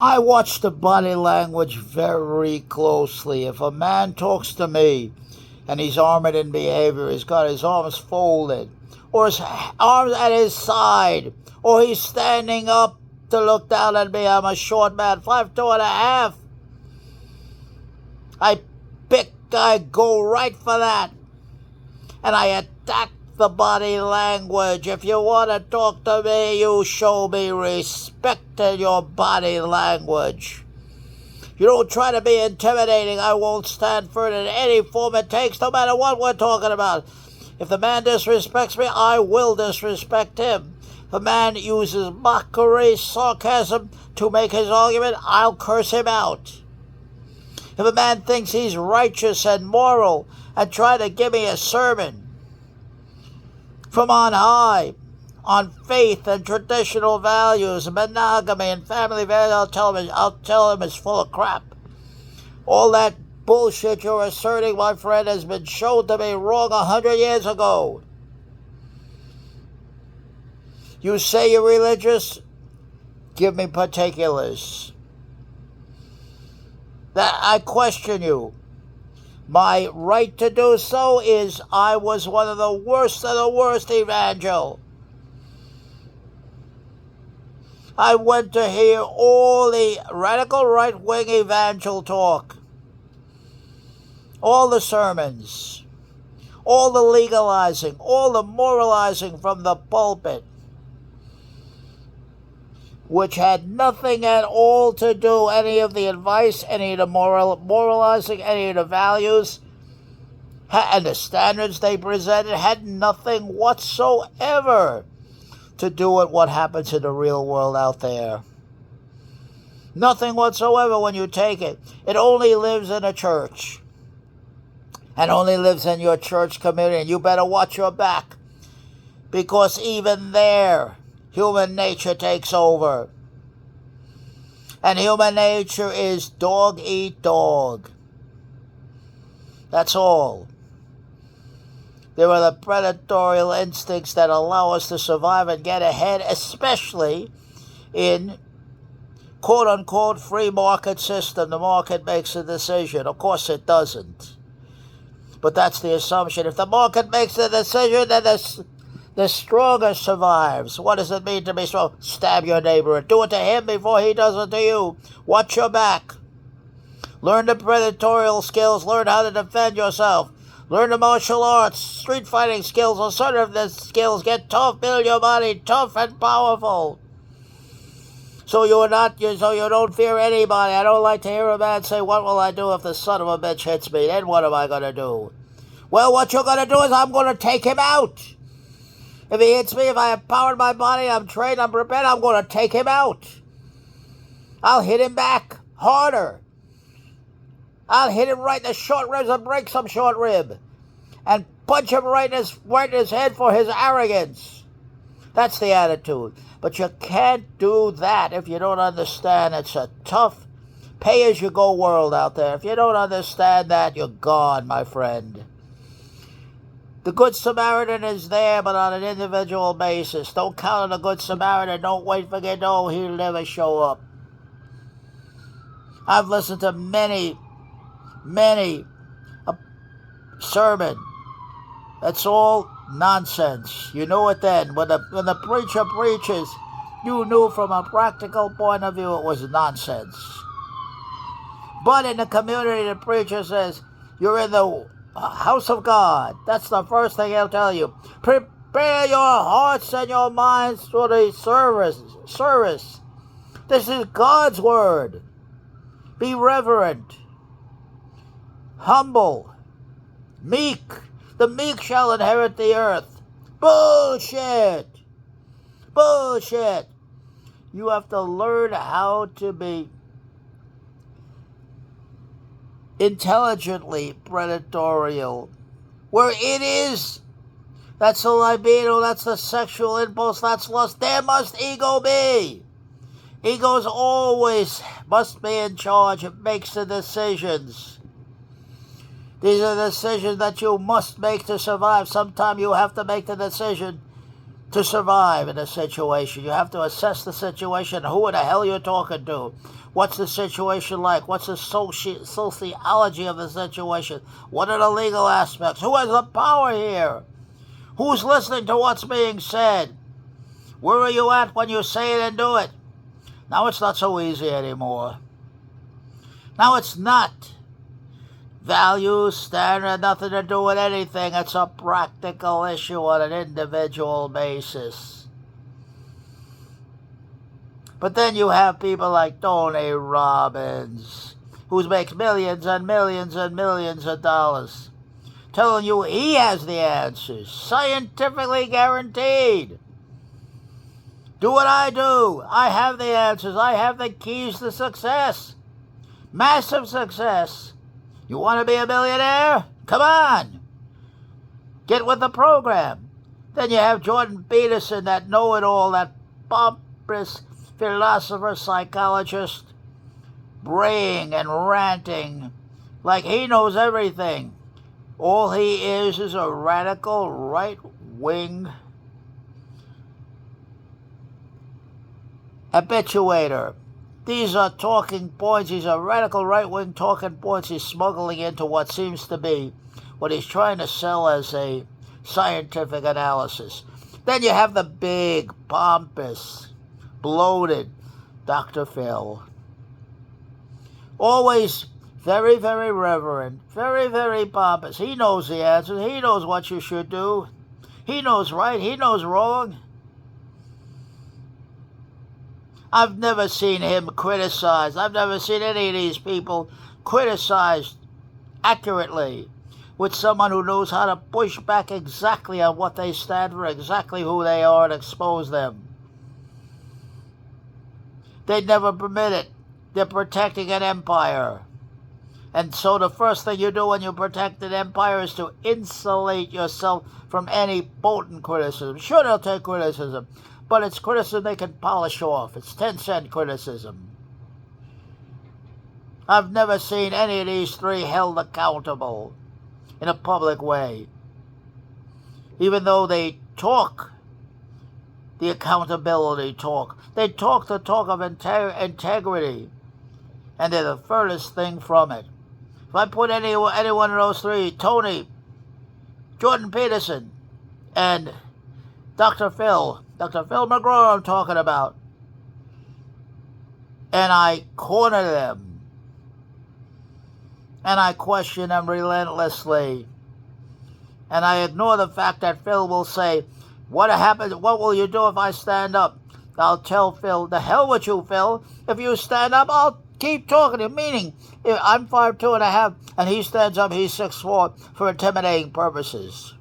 I watch the body language very closely. If a man talks to me and he's armored in behavior, he's got his arms folded, or his arms at his side, or he's standing up to look down at me. I'm a short man, 5'2.5". I go right for that. And I attack the body language. If you want to talk to me, you show me respect in your body language. You don't try to be intimidating. I won't stand for it in any form it takes, no matter what we're talking about. If the man disrespects me, I will disrespect him. If a man uses mockery, sarcasm to make his argument, I'll curse him out. If a man thinks he's righteous and moral and try to give me a sermon from on high on faith and traditional values, monogamy and family values, I'll tell him it's full of crap. All that bullshit you're asserting, my friend, has been shown to be wrong 100 years ago. You say you're religious? Give me particulars. That I question you. My right to do so is I was one of the worst of the worst evangel. I went to hear all the radical right-wing evangel talk, all the sermons, all the legalizing, all the moralizing from the pulpit, which had nothing at all to do, any of the advice, any of the moralizing, any of the values, and the standards they presented had nothing whatsoever to do with what happens in the real world out there. Nothing whatsoever when you take it. It only lives in a church. And only lives in your church community. And you better watch your back. Because even there, human nature takes over. And human nature is dog eat dog. That's all. There are the predatory instincts that allow us to survive and get ahead, especially in quote-unquote free market system. The market makes a decision. Of course it doesn't. But that's the assumption. If the market makes a decision, then the stronger survives. What does it mean to be strong? Stab your neighbor and do it to him before he does it to you. Watch your back. Learn the predatory skills. Learn how to defend yourself. Learn the martial arts, street fighting skills, assertiveness skills. Get tough. Build your body tough and powerful. So you don't fear anybody. I don't like to hear a man say, "What will I do if the son of a bitch hits me? Then what am I going to do?" Well, what you're going to do is I'm going to take him out. If he hits me, if I empowered my body, I'm trained, I'm prepared, I'm going to take him out. I'll hit him back harder. I'll hit him right in the short ribs and break some short rib. And punch him right in his head for his arrogance. That's the attitude. But you can't do that if you don't understand it's a tough, pay-as-you-go world out there. If you don't understand that, you're gone, my friend. The Good Samaritan is there, but on an individual basis. Don't count on the Good Samaritan. Don't wait for Godot. He'll never show up. I've listened to many a sermon. That's all nonsense. You know it then. When the preacher preaches, you knew from a practical point of view it was nonsense. But in the community, the preacher says, you're in the house of God. That's the first thing he'll tell you. Prepare your hearts and your minds for the service. This is God's word. Be reverent, humble, meek. The meek shall inherit the earth. Bullshit. Bullshit. You have to learn how to be intelligently predatorial. Where it is, that's the libido, that's the sexual impulse, that's lust. There must ego be. Ego's always must be in charge. It makes the decisions. These are decisions that you must make to survive. Sometimes you have to make the decision to survive in a situation. You have to assess the situation, who the hell you're talking to, What's the situation like? What's the sociology of the situation? What are the legal aspects? Who has the power here? Who's listening to what's being said? Where are you at when you say it and do it? Now it's not so easy anymore. Now it's not. Values, standard, nothing to do with anything. It's a practical issue on an individual basis. But then you have people like Tony Robbins, who makes millions and millions and millions of dollars, telling you he has the answers, scientifically guaranteed. Do what I do. I have the answers. I have the keys to success. Massive success. You want to be a millionaire? Come on. Get with the program. Then you have Jordan Peterson, that know-it-all, that pompous philosopher, psychologist, braying and ranting like he knows everything. All he is a radical right-wing habituator. These are talking points. These are radical right-wing talking points he's smuggling into what seems to be what he's trying to sell as a scientific analysis. Then you have the big, pompous, bloated Dr. Phil. Always very, very reverent, very, very pompous. He knows the answers. He knows what you should do. He knows right. He knows wrong. I've never seen him criticized. I've never seen any of these people criticized accurately with someone who knows how to push back exactly on what they stand for, exactly who they are, and expose them. They'd never permit it. They're protecting an empire. And so the first thing you do when you protect an empire is to insulate yourself from any potent criticism. Sure, they'll take criticism, but it's criticism they can polish off. It's 10-cent criticism. I've never seen any of these three held accountable in a public way. Even though they talk the accountability talk. They talk the talk of integrity, and they're the furthest thing from it. If I put any one of those three, Tony, Jordan Peterson, and Dr. Phil McGraw I'm talking about, and I corner them, and I question them relentlessly, and I ignore the fact that Phil will say, what happens? What will you do if I stand up? I'll tell Phil, the hell with you, Phil. If you stand up, I'll keep talking to you. Meaning, if I'm 5'2.5", and he stands up, he's 6'4", for intimidating purposes.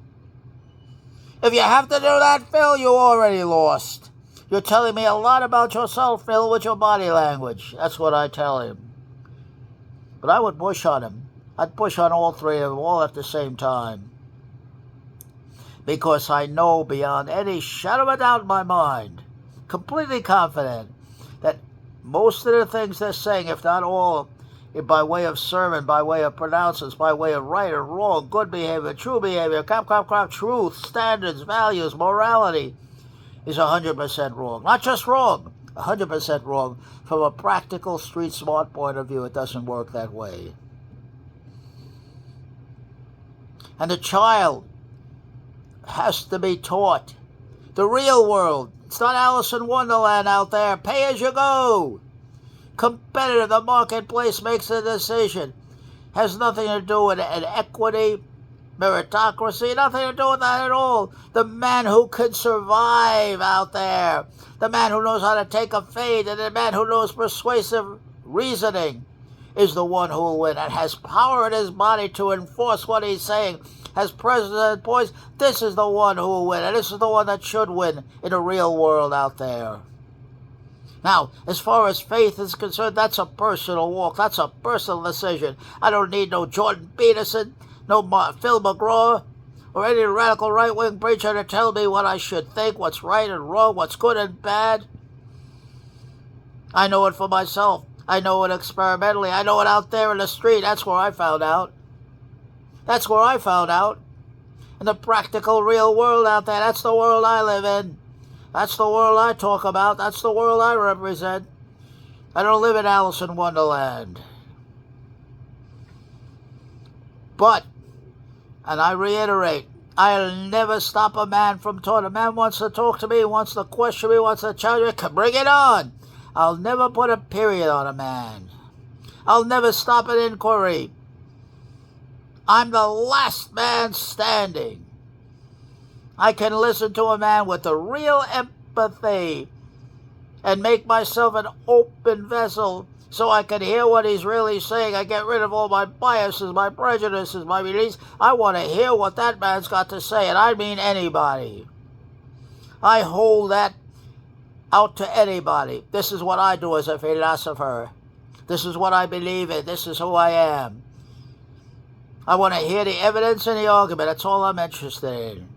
If you have to do that, Phil, you already lost. You're telling me a lot about yourself, Phil, with your body language. That's what I tell him. But I would push on him. I'd push on all three of them all at the same time. Because I know beyond any shadow of a doubt in my mind, completely confident, that most of the things they're saying, if not all, by way of sermon, by way of pronouncements, by way of right or wrong, good behavior, true behavior, truth, standards, values, morality, is 100% wrong. Not just wrong, 100% wrong. From a practical, street smart point of view, it doesn't work that way. And the child has to be taught the real world. It's not Alice in Wonderland out there. Pay as you go. Competitive. The marketplace makes a decision. Has nothing to do with an equity, meritocracy. Nothing to do with that at all. The man who can survive out there. The man who knows how to take a fade. And the man who knows persuasive reasoning is the one who will win and has power in his body to enforce what he's saying. As president points, this is the one who will win, and this is the one that should win in the real world out there. Now, as far as faith is concerned, that's a personal walk. That's a personal decision. I don't need no Jordan Peterson, no Phil McGraw, or any radical right-wing preacher to tell me what I should think, what's right and wrong, what's good and bad. I know it for myself. I know it experimentally. I know it out there in the street. That's where I found out. That's where I found out. In the practical, real world out there. That's the world I live in. That's the world I talk about. That's the world I represent. I don't live in Alice in Wonderland. But, and I reiterate, I'll never stop a man from talking. A man wants to talk to me, wants to question me, wants to challenge me, bring it on. I'll never put a period on a man. I'll never stop an inquiry. I'm the last man standing. I can listen to a man with a real empathy and make myself an open vessel so I can hear what he's really saying. I get rid of all my biases, my prejudices, my beliefs. I want to hear what that man's got to say, and I mean anybody. I hold that out to anybody. This is what I do as a philosopher. This is what I believe in. This is who I am. I want to hear the evidence and the argument. That's all I'm interested in.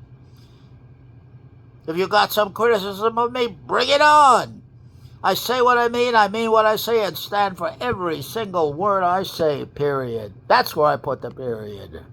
If you got some criticism of me, bring it on. I say what I mean what I say, and stand for every single word I say, period. That's where I put the period.